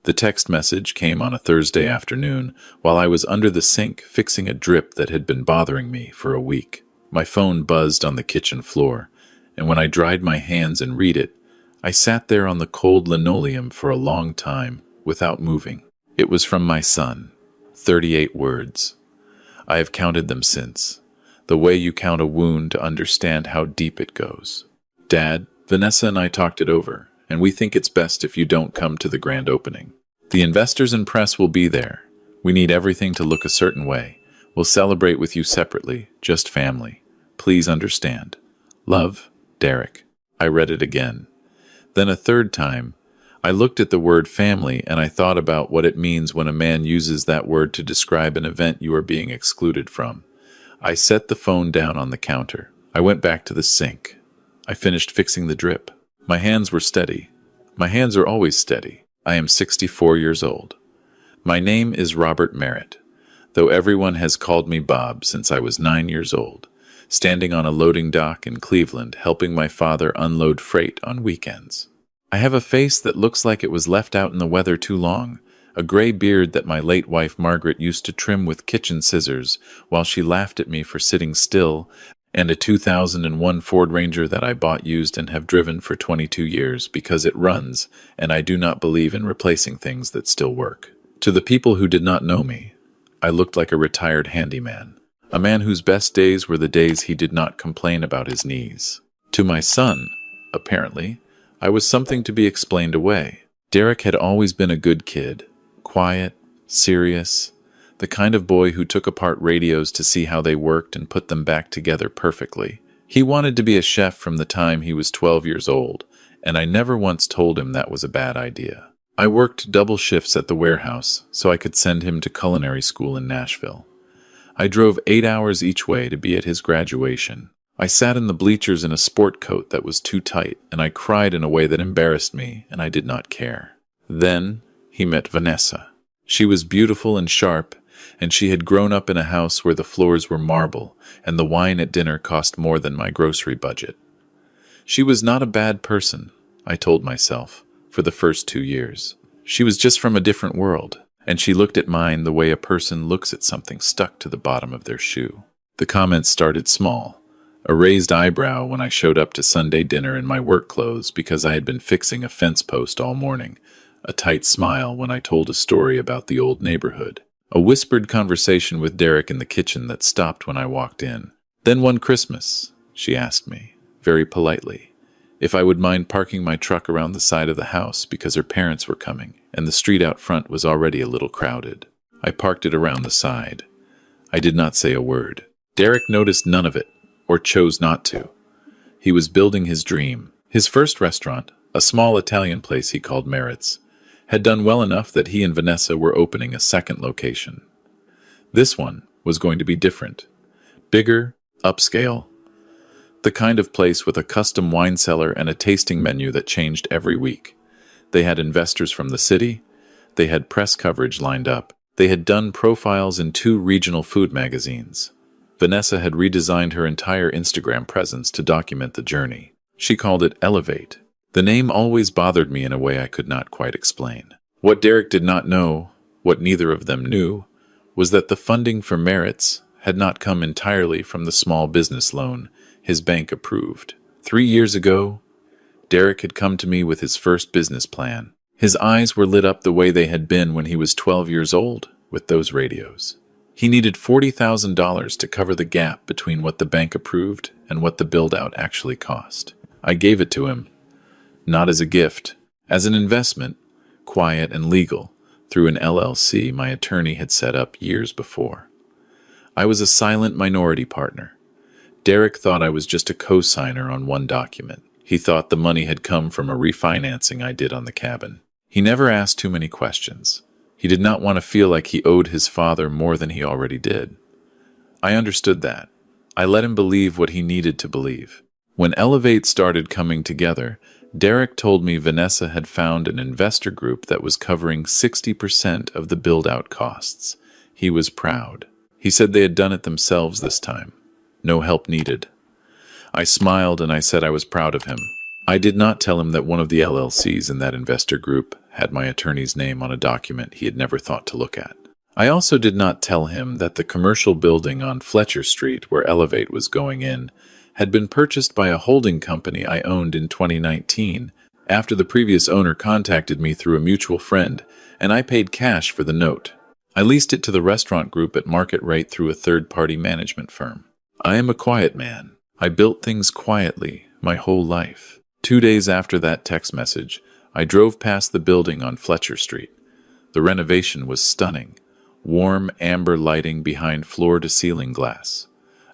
The text message came on a Thursday afternoon while I was under the sink fixing a drip that had been bothering me for a week. My phone buzzed on the kitchen floor, and when I dried my hands and read it, I sat there on the cold linoleum for a long time without moving. It was from my son. 38 words. I have counted them since, the way you count a wound to understand how deep it goes. Dad, Vanessa and I talked it over, and we think it's best if you don't come to the grand opening. The investors and press will be there. We need everything to look a certain way. We'll celebrate with you separately, just family. Please understand. Love, Derek. I read it again. Then a third time. I looked at the word family and I thought about what it means when a man uses that word to describe an event you are being excluded from. I set the phone down on the counter. I went back to the sink. I finished fixing the drip. My hands were steady. My hands are always steady. I am 64 years old. My name is Robert Merritt, though everyone has called me Bob since I was 9 years old, standing on a loading dock in Cleveland helping my father unload freight on weekends. I have a face that looks like it was left out in the weather too long, a gray beard that my late wife Margaret used to trim with kitchen scissors while she laughed at me for sitting still, and a 2001 Ford Ranger that I bought used and have driven for 22 years because it runs, and I do not believe in replacing things that still work. To the people who did not know me, I looked like a retired handyman, a man whose best days were the days he did not complain about his knees. To my son, apparently, I was something to be explained away. Derek had always been a good kid, quiet, serious, the kind of boy who took apart radios to see how they worked and put them back together perfectly. He wanted to be a chef from the time he was 12 years old, and I never once told him that was a bad idea. I worked double shifts at the warehouse so I could send him to culinary school in Nashville. I drove 8 hours each way to be at his graduation. I sat in the bleachers in a sport coat that was too tight, and I cried in a way that embarrassed me, and I did not care. Then he met Vanessa. She was beautiful and sharp, and she had grown up in a house where the floors were marble, and the wine at dinner cost more than my grocery budget. She was not a bad person, I told myself, for the first 2 years. She was just from a different world, and she looked at mine the way a person looks at something stuck to the bottom of their shoe. The comments started small. A raised eyebrow when I showed up to Sunday dinner in my work clothes because I had been fixing a fence post all morning. A tight smile when I told a story about the old neighborhood. A whispered conversation with Derek in the kitchen that stopped when I walked in. Then one Christmas, she asked me, very politely, if I would mind parking my truck around the side of the house because her parents were coming, and the street out front was already a little crowded. I parked it around the side. I did not say a word. Derek noticed none of it, or chose not to. He was building his dream. His first restaurant, a small Italian place he called Merritt's, had done well enough that he and Vanessa were opening a second location. This one was going to be different. Bigger, upscale. The kind of place with a custom wine cellar and a tasting menu that changed every week. They had investors from the city. They had press coverage lined up. They had done profiles in 2 regional food magazines. Vanessa had redesigned her entire Instagram presence to document the journey. She called it Elevate. The name always bothered me in a way I could not quite explain. What Derek did not know, what neither of them knew, was that the funding for Merritt's had not come entirely from the small business loan his bank approved. 3 years ago, Derek had come to me with his first business plan. His eyes were lit up the way they had been when he was 12 years old with those radios. He needed $40,000 to cover the gap between what the bank approved and what the build-out actually cost. I gave it to him, not as a gift, as an investment, quiet and legal, through an LLC my attorney had set up years before. I was a silent minority partner. Derek thought I was just a co-signer on one document. He thought the money had come from a refinancing I did on the cabin. He never asked too many questions. He did not want to feel like he owed his father more than he already did. I understood that. I let him believe what he needed to believe. When Elevate started coming together, Derek told me Vanessa had found an investor group that was covering 60% of the build-out costs. He was proud. He said they had done it themselves this time. No help needed. I smiled and I said I was proud of him. I did not tell him that one of the LLCs in that investor group had my attorney's name on a document he had never thought to look at. I also did not tell him that the commercial building on Fletcher Street where Elevate was going in had been purchased by a holding company I owned in 2019 after the previous owner contacted me through a mutual friend, and I paid cash for the note. I leased it to the restaurant group at market rate through a third-party management firm. I am a quiet man. I built things quietly my whole life. 2 days after that text message, I drove past the building on Fletcher Street. The renovation was stunning. Warm amber lighting behind floor-to-ceiling glass.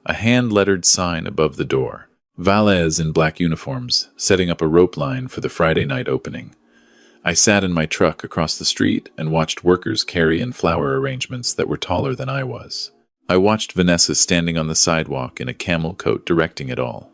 A hand-lettered sign above the door. Valets in black uniforms, setting up a rope line for the Friday night opening. I sat in my truck across the street and watched workers carry in flower arrangements that were taller than I was. I watched Vanessa standing on the sidewalk in a camel coat directing it all.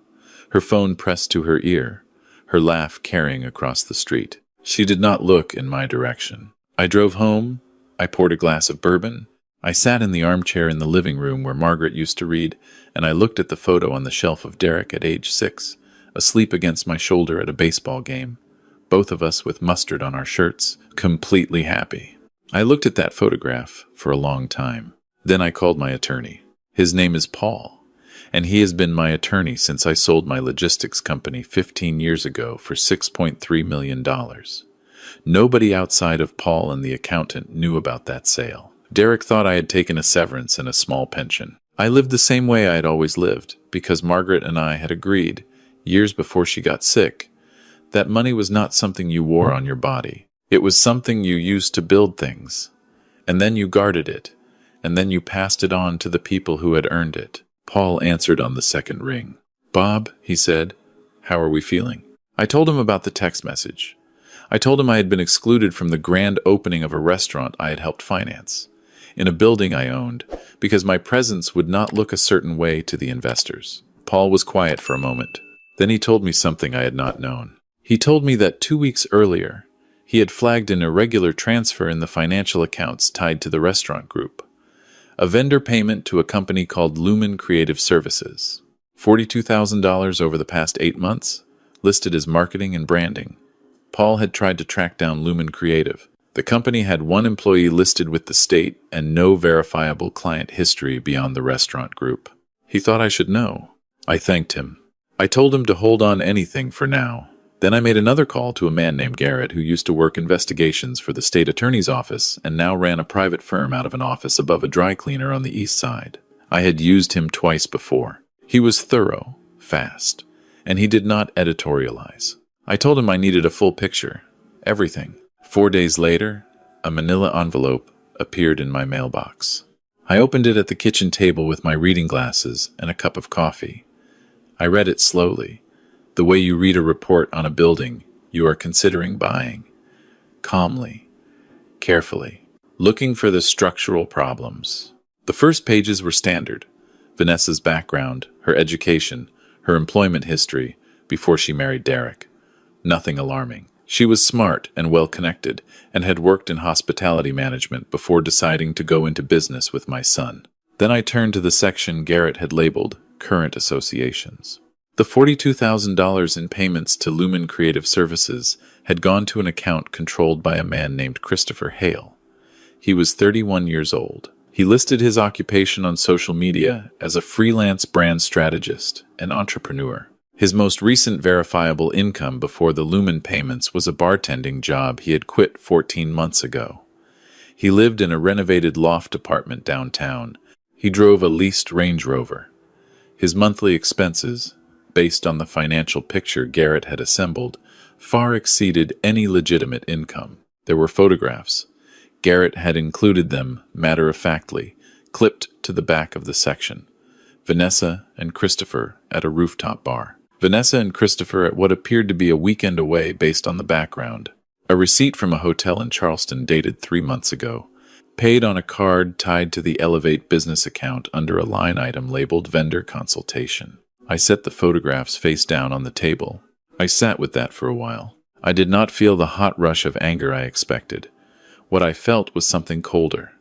Her phone pressed to her ear, her laugh carrying across the street. She did not look in my direction. I drove home. I poured a glass of bourbon. I sat in the armchair in the living room where Margaret used to read, and I looked at the photo on the shelf of Derek at age 6, asleep against my shoulder at a baseball game, both of us with mustard on our shirts, completely happy. I looked at that photograph for a long time. Then I called my attorney. His name is Paul, and he has been my attorney since I sold my logistics company 15 years ago for $6.3 million. Nobody outside of Paul and the accountant knew about that sale. Derek thought I had taken a severance and a small pension. I lived the same way I had always lived, because Margaret and I had agreed, years before she got sick, that money was not something you wore on your body. It was something you used to build things. And then you guarded it, and then you passed it on to the people who had earned it. Paul answered on the second ring. "Bob," he said, "how are we feeling?" I told him about the text message. I told him I had been excluded from the grand opening of a restaurant I had helped finance, in a building I owned, because my presence would not look a certain way to the investors. Paul was quiet for a moment. Then he told me something I had not known. He told me that 2 weeks earlier, he had flagged an irregular transfer in the financial accounts tied to the restaurant group. A vendor payment to a company called Lumen Creative Services. $42,000 over the past 8 months, listed as marketing and branding. Paul had tried to track down Lumen Creative. The company had one employee listed with the state and no verifiable client history beyond the restaurant group. He thought I should know. I thanked him. I told him to hold on anything for now. Then I made another call to a man named Garrett who used to work investigations for the state attorney's office and now ran a private firm out of an office above a dry cleaner on the east side. I had used him twice before. He was thorough, fast, and he did not editorialize. I told him I needed a full picture, everything. 4 days later, a manila envelope appeared in my mailbox. I opened it at the kitchen table with my reading glasses and a cup of coffee. I read it slowly, the way you read a report on a building you are considering buying. Calmly, carefully, looking for the structural problems. The first pages were standard. Vanessa's background, her education, her employment history before she married Derek. Nothing alarming. She was smart and well-connected and had worked in hospitality management before deciding to go into business with my son. Then I turned to the section Garrett had labeled Current Associations. The $42,000 in payments to Lumen Creative Services had gone to an account controlled by a man named Christopher Hale. He was 31 years old. He listed his occupation on social media as a freelance brand strategist and entrepreneur. His most recent verifiable income before the Lumen payments was a bartending job he had quit 14 months ago. He lived in a renovated loft apartment downtown. He drove a leased Range Rover. His monthly expenses, based on the financial picture Garrett had assembled, far exceeded any legitimate income. There were photographs. Garrett had included them, matter-of-factly, clipped to the back of the section. Vanessa and Christopher at a rooftop bar. Vanessa and Christopher at what appeared to be a weekend away based on the background. A receipt from a hotel in Charleston dated 3 months ago. Paid on a card tied to the Elevate business account under a line item labeled Vendor Consultation. I set the photographs face down on the table. I sat with that for a while. I did not feel the hot rush of anger I expected. What I felt was something colder.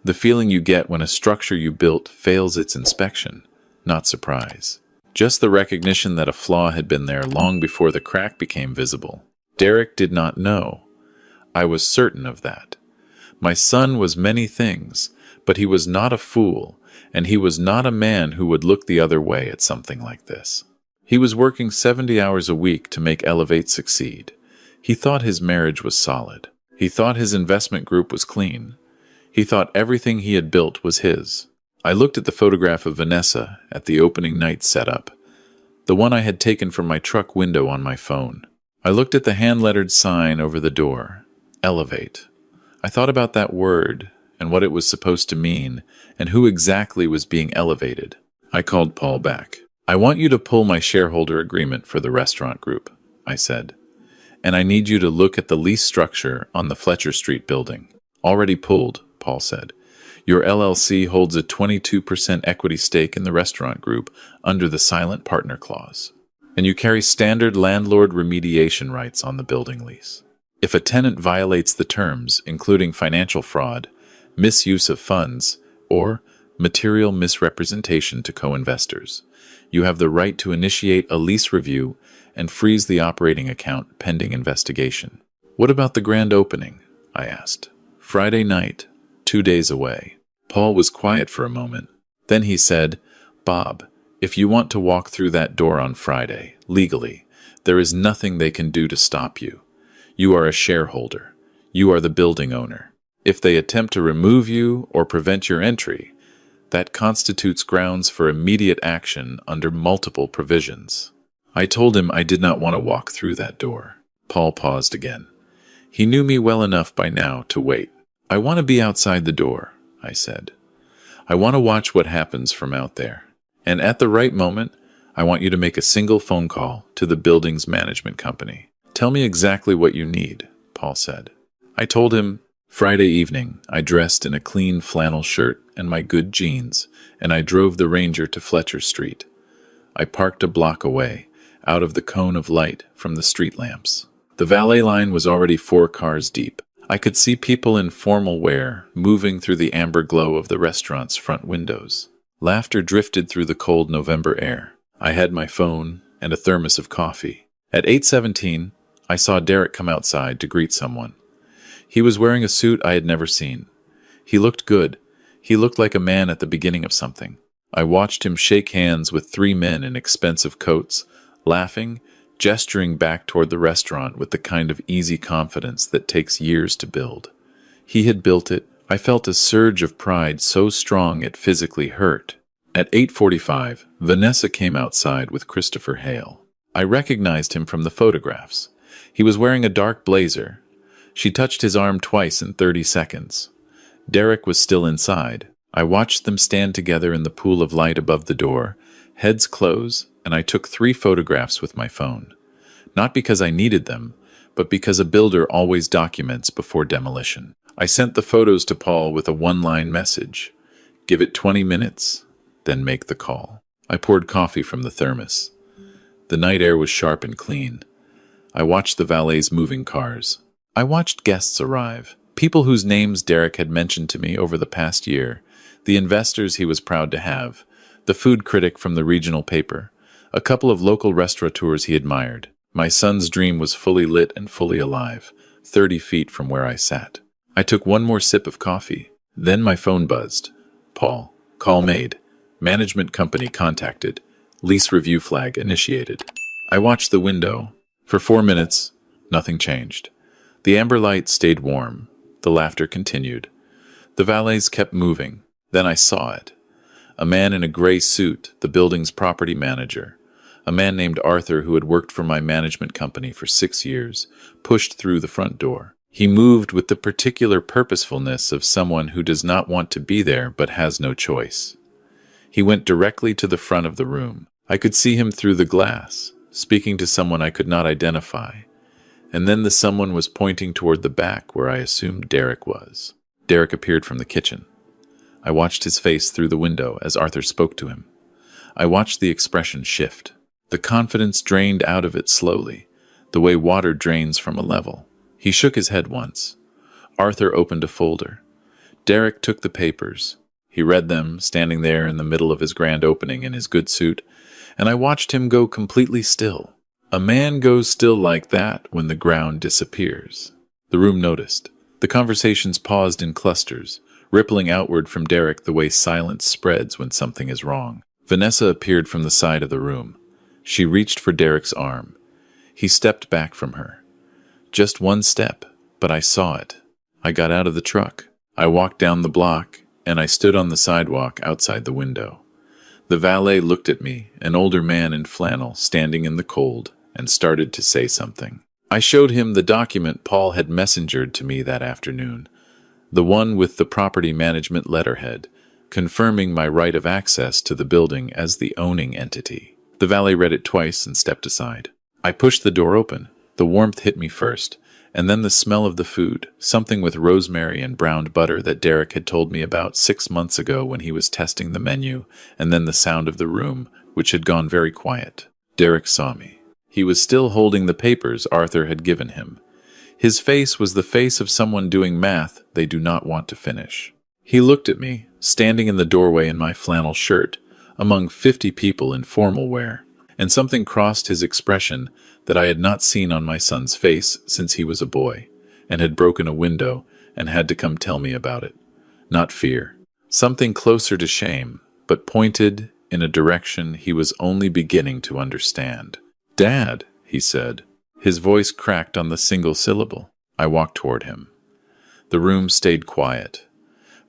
The feeling you get when a structure you built fails its inspection, not surprise. Just the recognition that a flaw had been there long before the crack became visible. Derek did not know. I was certain of that. My son was many things, but he was not a fool, and he was not a man who would look the other way at something like this. He was working 70 hours a week to make Elevate succeed. He thought his marriage was solid. He thought his investment group was clean. He thought everything he had built was his. I looked at the photograph of Vanessa at the opening night setup, the one I had taken from my truck window on my phone. I looked at the hand-lettered sign over the door, Elevate. I thought about that word and what it was supposed to mean and who exactly was being elevated. I called Paul back. I want you to pull my shareholder agreement for the restaurant group, I said. And I need you to look at the lease structure on the Fletcher Street building. Already pulled, Paul said. Your LLC holds a 22% equity stake in the restaurant group under the silent partner clause. And you carry standard landlord remediation rights on the building lease. If a tenant violates the terms, including financial fraud, misuse of funds, or material misrepresentation to co-investors, you have the right to initiate a lease review and freeze the operating account pending investigation. What about the grand opening? I asked. Friday night, 2 days away. Paul was quiet for a moment. Then he said, Bob, if you want to walk through that door on Friday, legally, there is nothing they can do to stop you. You are a shareholder. You are the building owner. If they attempt to remove you or prevent your entry, that constitutes grounds for immediate action under multiple provisions. I told him I did not want to walk through that door. Paul paused again. He knew me well enough by now to wait. I want to be outside the door, I said. I want to watch what happens from out there. And at the right moment, I want you to make a single phone call to the building's management company. Tell me exactly what you need, Paul said. I told him. Friday evening, I dressed in a clean flannel shirt and my good jeans, and I drove the Ranger to Fletcher Street. I parked a block away, out of the cone of light from the street lamps. The valet line was already 4 cars deep. I could see people in formal wear moving through the amber glow of the restaurant's front windows. Laughter drifted through the cold November air. I had my phone and a thermos of coffee. At 8:17, I saw Derek come outside to greet someone. He was wearing a suit I had never seen. He looked good. He looked like a man at the beginning of something. I watched him shake hands with 3 men in expensive coats, laughing, gesturing back toward the restaurant with the kind of easy confidence that takes years to build. He had built it. I felt a surge of pride so strong it physically hurt. At 8:45, Vanessa came outside with Christopher Hale. I recognized him from the photographs. He was wearing a dark blazer. She touched his arm twice in 30 seconds. Derek was still inside. I watched them stand together in the pool of light above the door, heads close, and I took 3 photographs with my phone. Not because I needed them, but because a builder always documents before demolition. I sent the photos to Paul with a 1-line message. Give it 20 minutes, then make the call. I poured coffee from the thermos. The night air was sharp and clean. I watched the valet's moving cars. I watched guests arrive, people whose names Derek had mentioned to me over the past year, the investors he was proud to have, the food critic from the regional paper, a couple of local restaurateurs he admired. My son's dream was fully lit and fully alive, 30 feet from where I sat. I took one more sip of coffee. Then my phone buzzed. Paul, call made. Management company contacted. Lease review flag initiated. I watched the window. For 4 minutes, nothing changed. The amber light stayed warm. The laughter continued. The valets kept moving. Then I saw it. A man in a gray suit, the building's property manager, a man named Arthur who had worked for my management company for 6 years, pushed through the front door. He moved with the particular purposefulness of someone who does not want to be there but has no choice. He went directly to the front of the room. I could see him through the glass, speaking to someone I could not identify. And then the someone was pointing toward the back where I assumed Derek was. Derek appeared from the kitchen. I watched his face through the window as Arthur spoke to him. I watched the expression shift. The confidence drained out of it slowly, the way water drains from a level. He shook his head once. Arthur opened a folder. Derek took the papers. He read them, standing there in the middle of his grand opening in his good suit, and I watched him go completely still. A man goes still like that when the ground disappears. The room noticed. The conversations paused in clusters, rippling outward from Derek the way silence spreads when something is wrong. Vanessa appeared from the side of the room. She reached for Derek's arm. He stepped back from her. Just one step, but I saw it. I got out of the truck. I walked down the block, and I stood on the sidewalk outside the window. The valet looked at me, an older man in flannel, standing in the cold, and started to say something. I showed him the document Paul had messengered to me that afternoon, the one with the property management letterhead, confirming my right of access to the building as the owning entity. The valet read it twice and stepped aside. I pushed the door open. The warmth hit me first, and then the smell of the food, something with rosemary and browned butter that Derek had told me about 6 months ago when he was testing the menu, and then the sound of the room, which had gone very quiet. Derek saw me. He was still holding the papers Arthur had given him. His face was the face of someone doing math they do not want to finish. He looked at me, standing in the doorway in my flannel shirt, among 50 people in formal wear, and something crossed his expression that I had not seen on my son's face since he was a boy, and had broken a window and had to come tell me about it. Not fear. Something closer to shame, but pointed in a direction he was only beginning to understand. "Dad," he said. His voice cracked on the single syllable. I walked toward him. The room stayed quiet.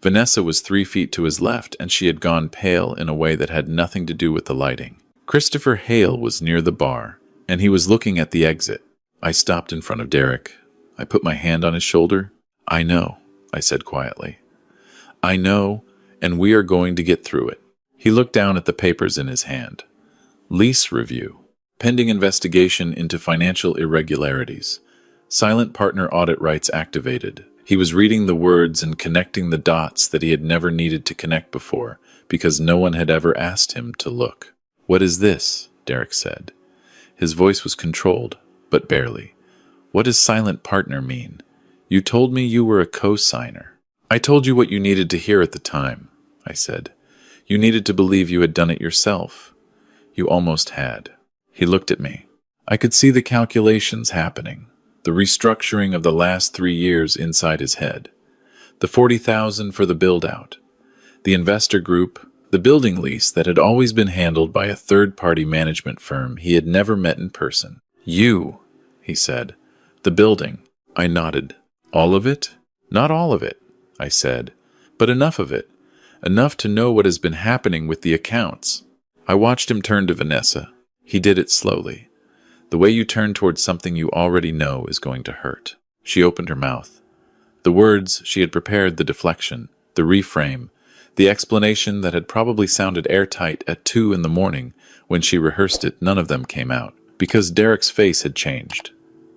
Vanessa was 3 feet to his left, and she had gone pale in a way that had nothing to do with the lighting. Christopher Hale was near the bar, and he was looking at the exit. I stopped in front of Derek. I put my hand on his shoulder. "I know," I said quietly. "I know, and we are going to get through it." He looked down at the papers in his hand. Lease review. Pending investigation into financial irregularities. Silent partner audit rights activated. He was reading the words and connecting the dots that he had never needed to connect before, because no one had ever asked him to look. "What is this?" Derek said. His voice was controlled, but barely. "What does silent partner mean? You told me you were a co-signer." "I told you what you needed to hear at the time," I said. "You needed to believe you had done it yourself. You almost had." He looked at me. I could see the calculations happening, the restructuring of the last 3 years inside his head. The $40,000 for the build-out, the investor group, the building lease that had always been handled by a third-party management firm he had never met in person. "You," he said. "The building." I nodded. "All of it?" "Not all of it," I said, "but enough of it. Enough to know what has been happening with the accounts." I watched him turn to Vanessa. He did it slowly. The way you turn towards something you already know is going to hurt. She opened her mouth. The words she had prepared, the deflection, the reframe, the explanation that had probably sounded airtight at 2 in the morning when she rehearsed it, none of them came out, because Derek's face had changed.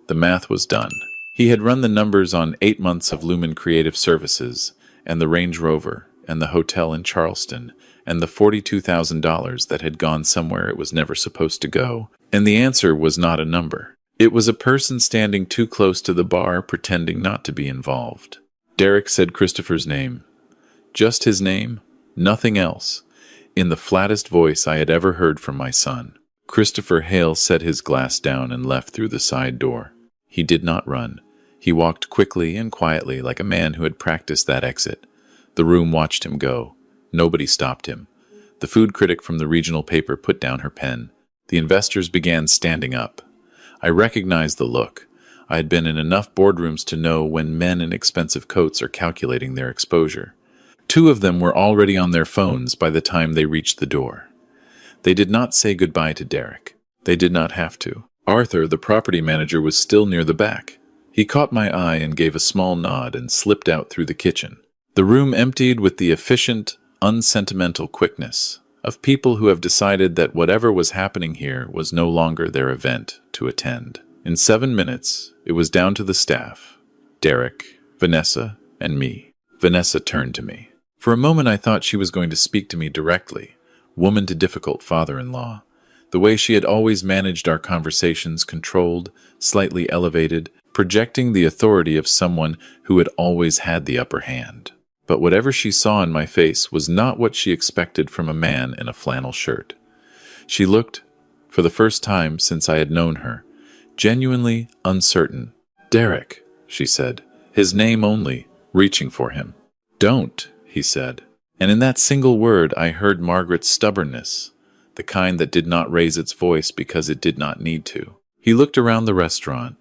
The math was done. He had run the numbers on 8 months of Lumen Creative Services, and the Range Rover, and the hotel in Charleston, and the $42,000 that had gone somewhere it was never supposed to go. And the answer was not a number. It was a person standing too close to the bar pretending not to be involved. Derek said Christopher's name. Just his name, nothing else, in the flattest voice I had ever heard from my son. Christopher Hale set his glass down and left through the side door. He did not run. He walked quickly and quietly like a man who had practiced that exit. The room watched him go. Nobody stopped him. The food critic from the regional paper put down her pen. The investors began standing up. I recognized the look. I had been in enough boardrooms to know when men in expensive coats are calculating their exposure. 2 of them were already on their phones by the time they reached the door. They did not say goodbye to Derek. They did not have to. Arthur, the property manager, was still near the back. He caught my eye and gave a small nod and slipped out through the kitchen. The room emptied with the efficient, unsentimental quickness of people who have decided that whatever was happening here was no longer their event to attend. In 7 minutes, it was down to the staff, Derek, Vanessa, and me. Vanessa turned to me. For a moment I thought she was going to speak to me directly, woman to difficult father-in-law. The way she had always managed our conversations, controlled, slightly elevated, projecting the authority of someone who had always had the upper hand. But whatever she saw in my face was not what she expected from a man in a flannel shirt. She looked, for the first time since I had known her, genuinely uncertain. "Derek," she said, his name only, reaching for him. "Don't," he said. And in that single word I heard Margaret's stubbornness, the kind that did not raise its voice because it did not need to. He looked around the restaurant,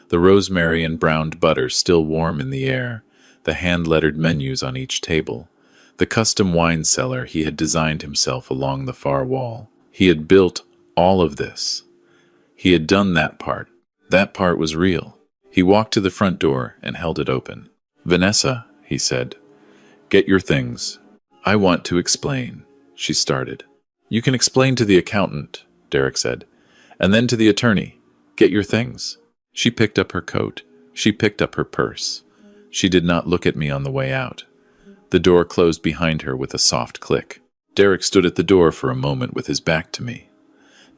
the rosemary and browned butter still warm in the air, the hand-lettered menus on each table, the custom wine cellar he had designed himself along the far wall. He had built all of this. He had done that part. That part was real. He walked to the front door and held it open. "Vanessa," he said, "get your things." "I want to explain," she started. "You can explain to the accountant," Derek said, "and then to the attorney. Get your things." She picked up her coat. She picked up her purse. She did not look at me on the way out. The door closed behind her with a soft click. Derek stood at the door for a moment with his back to me.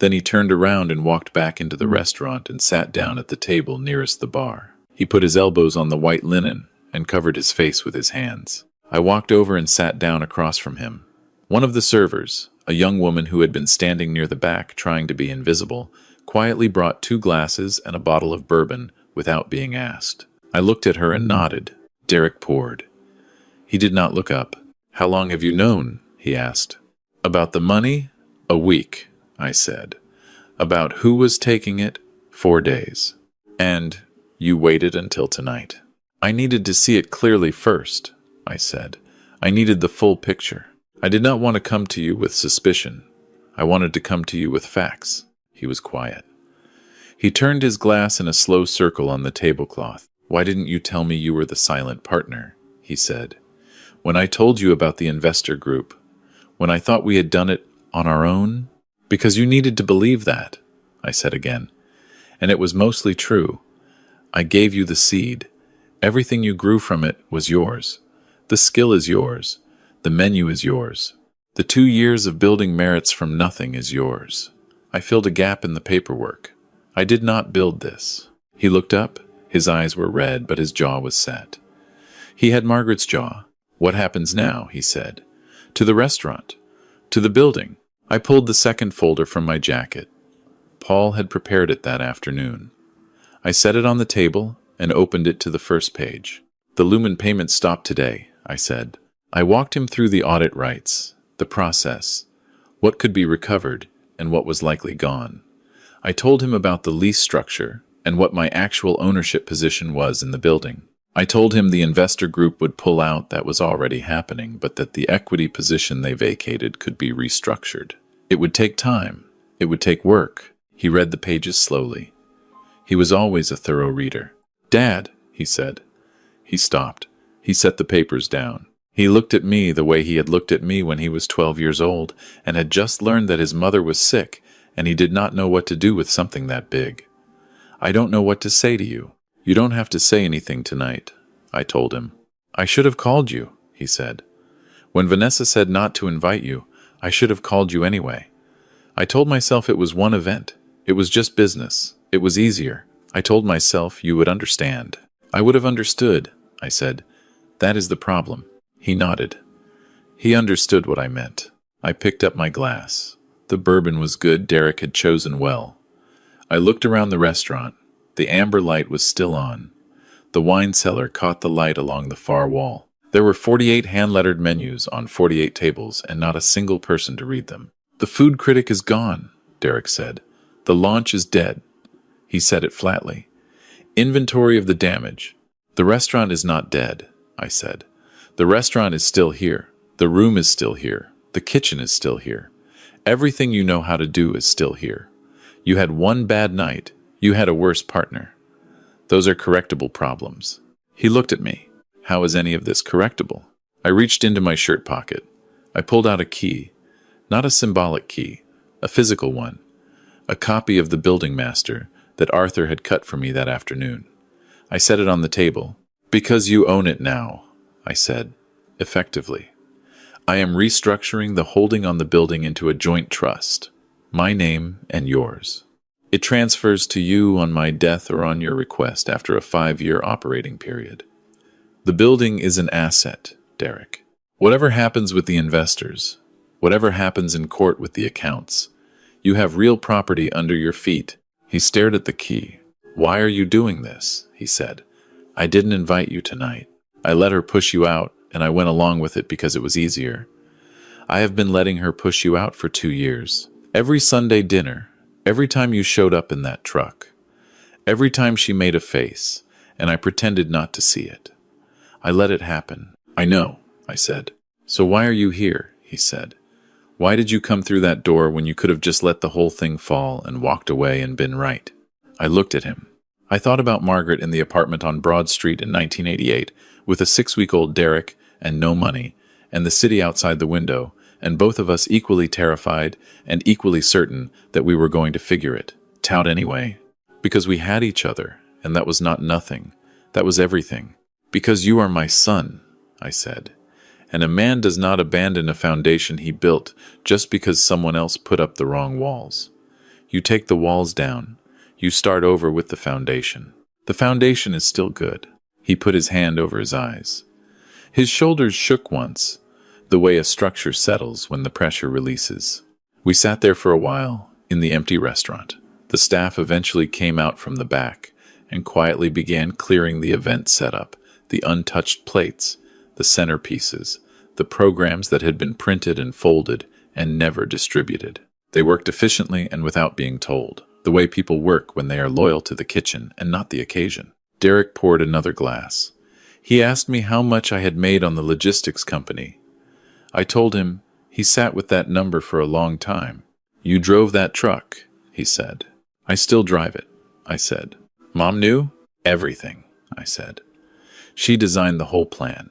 Then he turned around and walked back into the restaurant and sat down at the table nearest the bar. He put his elbows on the white linen and covered his face with his hands. I walked over and sat down across from him. One of the servers, a young woman who had been standing near the back trying to be invisible, quietly brought 2 glasses and a bottle of bourbon without being asked. I looked at her and nodded. Derek poured. He did not look up. "How long have you known?" he asked. "About the money? A week," I said. "About who was taking it? 4 days. And you waited until tonight." "I needed to see it clearly first," I said. "I needed the full picture. I did not want to come to you with suspicion. I wanted to come to you with facts." He was quiet. He turned his glass in a slow circle on the tablecloth. "Why didn't you tell me you were the silent partner?" he said. "When I told you about the investor group, when I thought we had done it on our own? Because you needed to believe that," I said again. "And it was mostly true. I gave you the seed. Everything you grew from it was yours. The skill is yours. The menu is yours. The 2 years of building merits from nothing is yours. I filled a gap in the paperwork. I did not build this." He looked up. His eyes were red, but his jaw was set. He had Margaret's jaw. "What happens now?" he said. "To the restaurant. To the building." I pulled the second folder from my jacket. Paul had prepared it that afternoon. I set it on the table and opened it to the first page. "The Lumen payment stopped today," I said. I walked him through the audit rights, the process, what could be recovered and what was likely gone. I told him about the lease structure and what my actual ownership position was in the building. I told him the investor group would pull out. That was already happening, but that the equity position they vacated could be restructured. It would take time. It would take work. He read the pages slowly. He was always a thorough reader. "Dad," he said. He stopped. He set the papers down. He looked at me the way he had looked at me when he was 12 years old and had just learned that his mother was sick, and he did not know what to do with something that big. "I don't know what to say to you. You don't have to say anything tonight," I told him. "I should have called you," he said. "When Vanessa said not to invite you, I should have called you anyway. I told myself it was one event. It was just business. It was easier. I told myself you would understand." "I would have understood," I said. "That is the problem." He nodded. He understood what I meant. I picked up my glass. The bourbon was good. Derek had chosen well. I looked around the restaurant. The amber light was still on. The wine cellar caught the light along the far wall. There were 48 hand-lettered menus on 48 tables and not a single person to read them. "The food critic is gone," Derek said. "The launch is dead." He said it flatly. "Inventory of the damage." "The restaurant is not dead," I said. "The restaurant is still here. The room is still here. The kitchen is still here. Everything you know how to do is still here. You had one bad night. You had a worse partner. Those are correctable problems." He looked at me. "How is any of this correctable?" I reached into my shirt pocket. I pulled out a key. Not a symbolic key, a physical one. A copy of the building master that Arthur had cut for me that afternoon. I set it on the table. "Because you own it now," I said, effectively. "I am restructuring the holding on the building into a joint trust, my name and yours. It transfers to you on my death or on your request after a 5-year operating period. The building is an asset, Derek. Whatever happens with the investors, whatever happens in court with the accounts, You have real property under your feet." He stared at the key. "Why are you doing this?" he said. "I didn't invite you tonight. I let her push you out, and I went along with it because it was easier. I have been letting her push you out for 2 years. Every Sunday dinner, every time you showed up in that truck, every time she made a face, and I pretended not to see it. I let it happen." "I know," I said. "So why are you here?" he said. "Why did you come through that door when you could have just let the whole thing fall and walked away and been right?" I looked at him. I thought about Margaret in the apartment on Broad Street in 1988, with a 6-week-old Derek and no money, and the city outside the window, and both of us equally terrified and equally certain that we were going to figure it out anyway. Because we had each other, and that was not nothing. That was everything. "Because you are my son," I said. "And a man does not abandon a foundation he built just because someone else put up the wrong walls. You take the walls down. You start over with the foundation. The foundation is still good." He put his hand over his eyes. His shoulders shook once, the way a structure settles when the pressure releases. We sat there for a while, in the empty restaurant. The staff eventually came out from the back and quietly began clearing the event setup, the untouched plates, the centerpieces, the programs that had been printed and folded and never distributed. They worked efficiently and without being told, the way people work when they are loyal to the kitchen and not the occasion. Derek poured another glass. He asked me how much I had made on the logistics company. I told him. He sat with that number for a long time. "You drove that truck," he said. "I still drive it," I said. "Mom knew?" "Everything," I said. "She designed the whole plan.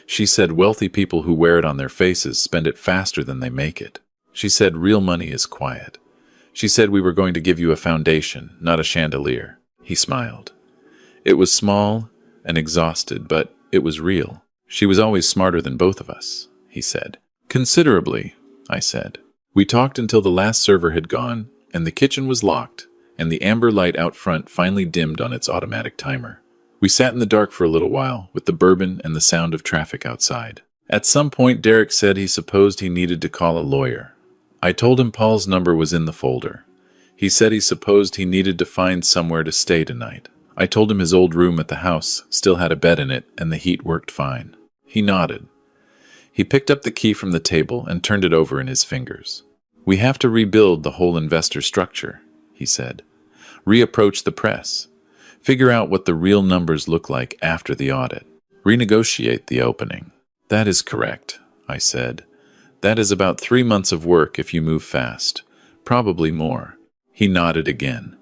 She said wealthy people who wear it on their faces spend it faster than they make it. She said real money is quiet. She said we were going to give you a foundation, not a chandelier." He smiled. "It was small and exhausted, but it was real. She was always smarter than both of us," he said. "Considerably," I said. We talked until the last server had gone, and the kitchen was locked, and the amber light out front finally dimmed on its automatic timer. We sat in the dark for a little while, with the bourbon and the sound of traffic outside. At some point, Derek said he supposed he needed to call a lawyer. I told him Paul's number was in the folder. He said he supposed he needed to find somewhere to stay tonight. I told him his old room at the house still had a bed in it, and the heat worked fine. He nodded. He picked up the key from the table and turned it over in his fingers. "We have to rebuild the whole investor structure," he said. "Reapproach the press. Figure out what the real numbers look like after the audit. Renegotiate the opening." "That is correct," I said. "That is about 3 months of work if you move fast. Probably more." He nodded again.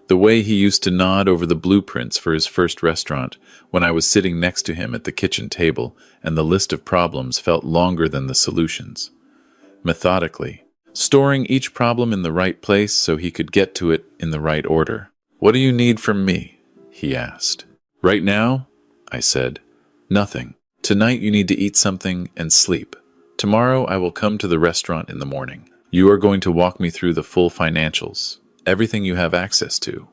The way he used to nod over the blueprints for his first restaurant when I was sitting next to him at the kitchen table and the list of problems felt longer than the solutions. Methodically, storing each problem in the right place so he could get to it in the right order. "What do you need from me?" he asked. "Right now," I said, "nothing. Tonight you need to eat something and sleep. Tomorrow I will come to the restaurant in the morning. You are going to walk me through the full financials, everything you have access to,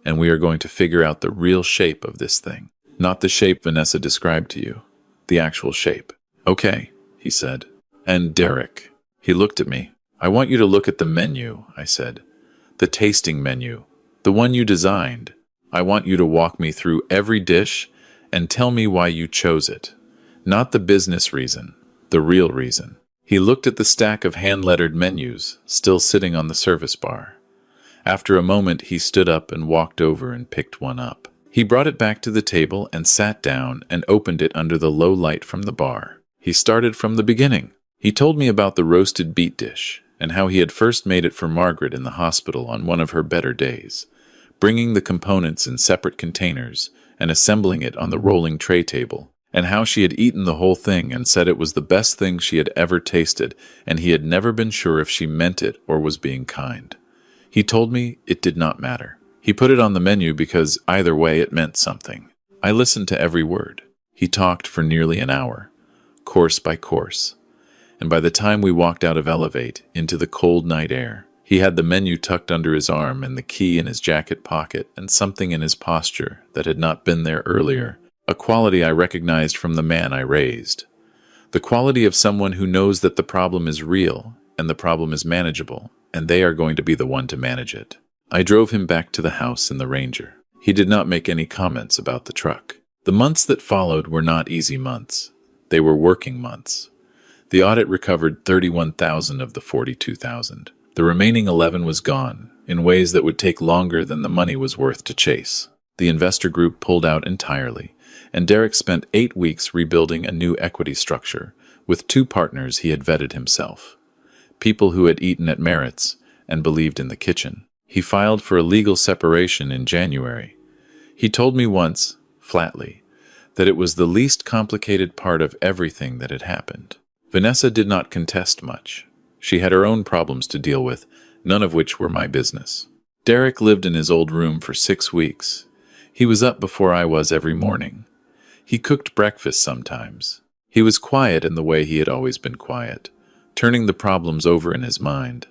and we are going to figure out the real shape of this thing. Not the shape Vanessa described to you, the actual shape." "Okay," he said. "And Derek." He looked at me. "I want you to look at the menu," I said. "The tasting menu, the one you designed. I want you to walk me through every dish and tell me why you chose it. Not the business reason, the real reason." He looked at the stack of hand-lettered menus still sitting on the service bar. After a moment, he stood up and walked over and picked one up. He brought it back to the table and sat down and opened it under the low light from the bar. He started from the beginning. He told me about the roasted beet dish and how he had first made it for Margaret in the hospital on one of her better days, bringing the components in separate containers and assembling it on the rolling tray table, and how she had eaten the whole thing and said it was the best thing she had ever tasted, and he had never been sure if she meant it or was being kind. He told me it did not matter. He put it on the menu because either way it meant something. I listened to every word. He talked for nearly an hour, course by course, and by the time we walked out of Elevate into the cold night air, he had the menu tucked under his arm and the key in his jacket pocket and something in his posture that had not been there earlier, a quality I recognized from the man I raised. The quality of someone who knows that the problem is real and the problem is manageable, and they are going to be the one to manage it. I drove him back to the house in the Ranger. He did not make any comments about the truck. The months that followed were not easy months. They were working months. The audit recovered 31,000 of the 42,000. The remaining 11 was gone, in ways that would take longer than the money was worth to chase. The investor group pulled out entirely, and Derek spent 8 weeks rebuilding a new equity structure with 2 partners he had vetted himself, people who had eaten at Merritt's and believed in the kitchen. He filed for a legal separation in January. He told me once, flatly, that it was the least complicated part of everything that had happened. Vanessa did not contest much. She had her own problems to deal with, none of which were my business. Derek lived in his old room for 6 weeks. He was up before I was every morning. He cooked breakfast sometimes. He was quiet in the way he had always been quiet, turning the problems over in his mind.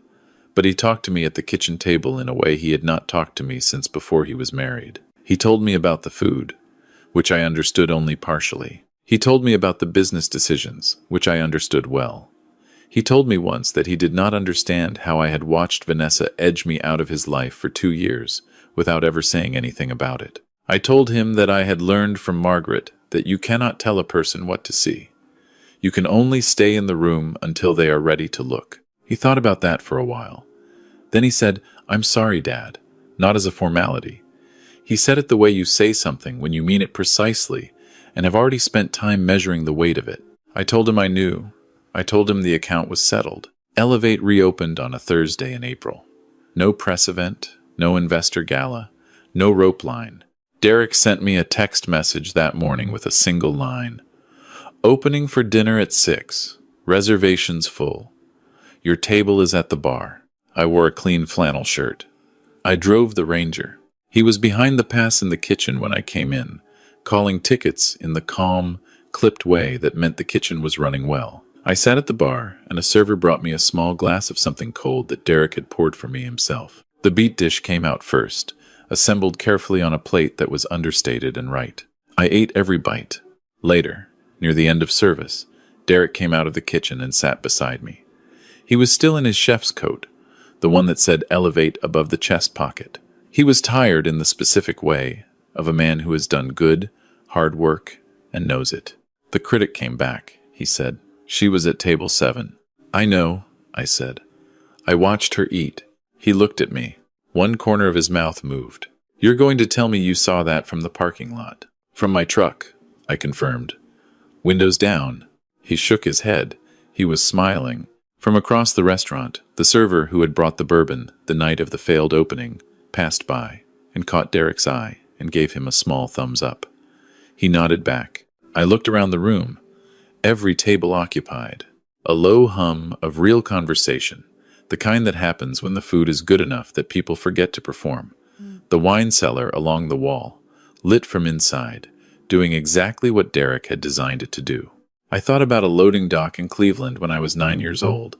But he talked to me at the kitchen table in a way he had not talked to me since before he was married. He told me about the food, which I understood only partially. He told me about the business decisions, which I understood well. He told me once that he did not understand how I had watched Vanessa edge me out of his life for 2 years without ever saying anything about it. I told him that I had learned from Margaret that you cannot tell a person what to see. You can only stay in the room until they are ready to look. He thought about that for a while. Then he said, "I'm sorry, Dad," not as a formality. He said it the way you say something when you mean it precisely and have already spent time measuring the weight of it. I told him I knew. I told him the account was settled. Elevate reopened on a Thursday in April. No press event, no investor gala, no rope line. Derek sent me a text message that morning with a single line. "Opening for dinner at 6. Reservations full. Your table is at the bar." I wore a clean flannel shirt. I drove the Ranger. He was behind the pass in the kitchen when I came in, calling tickets in the calm, clipped way that meant the kitchen was running well. I sat at the bar, and a server brought me a small glass of something cold that Derek had poured for me himself. The beet dish came out first, assembled carefully on a plate that was understated and right. I ate every bite. Later, near the end of service, Derek came out of the kitchen and sat beside me. He was still in his chef's coat, the one that said "Elevate" above the chest pocket. He was tired in the specific way of a man who has done good, hard work, and knows it. "The critic came back," he said. "She was at table 7. "I know," I said. I watched her eat. He looked at me. One corner of his mouth moved. "You're going to tell me you saw that from the parking lot?" "From my truck," I confirmed. "Windows down." He shook his head. He was smiling. From across the restaurant, the server who had brought the bourbon the night of the failed opening passed by and caught Derek's eye and gave him a small thumbs up. He nodded back. I looked around the room. Every table occupied. A low hum of real conversation, the kind that happens when the food is good enough that people forget to perform. The wine cellar along the wall, lit from inside, doing exactly what Derek had designed it to do. I thought about a loading dock in Cleveland when I was 9 years old.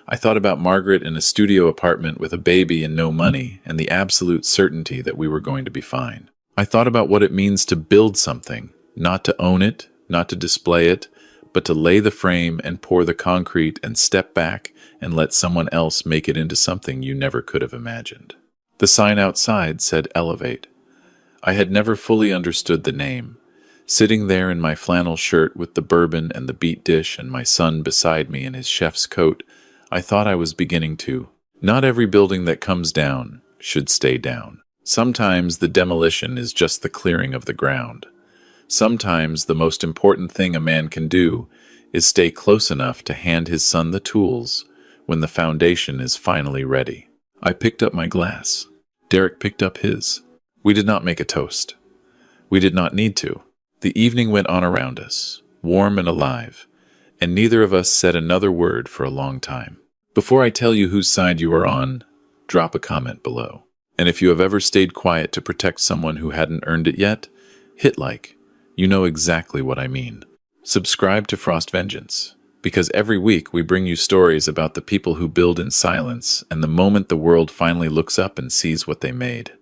I thought about Margaret in a studio apartment with a baby and no money and the absolute certainty that we were going to be fine. I thought about what it means to build something, not to own it, not to display it, but to lay the frame and pour the concrete and step back and let someone else make it into something you never could have imagined. The sign outside said "Elevate." I had never fully understood the name. Sitting there in my flannel shirt with the bourbon and the beet dish and my son beside me in his chef's coat, I thought I was beginning to. Not every building that comes down should stay down. Sometimes the demolition is just the clearing of the ground. Sometimes the most important thing a man can do is stay close enough to hand his son the tools when the foundation is finally ready. I picked up my glass. Derek picked up his. We did not make a toast. We did not need to. The evening went on around us, warm and alive, and neither of us said another word for a long time. Before I tell you whose side you are on, drop a comment below. And if you have ever stayed quiet to protect someone who hadn't earned it yet, hit like. You know exactly what I mean. Subscribe to Frost Vengeance, because every week we bring you stories about the people who build in silence and the moment the world finally looks up and sees what they made.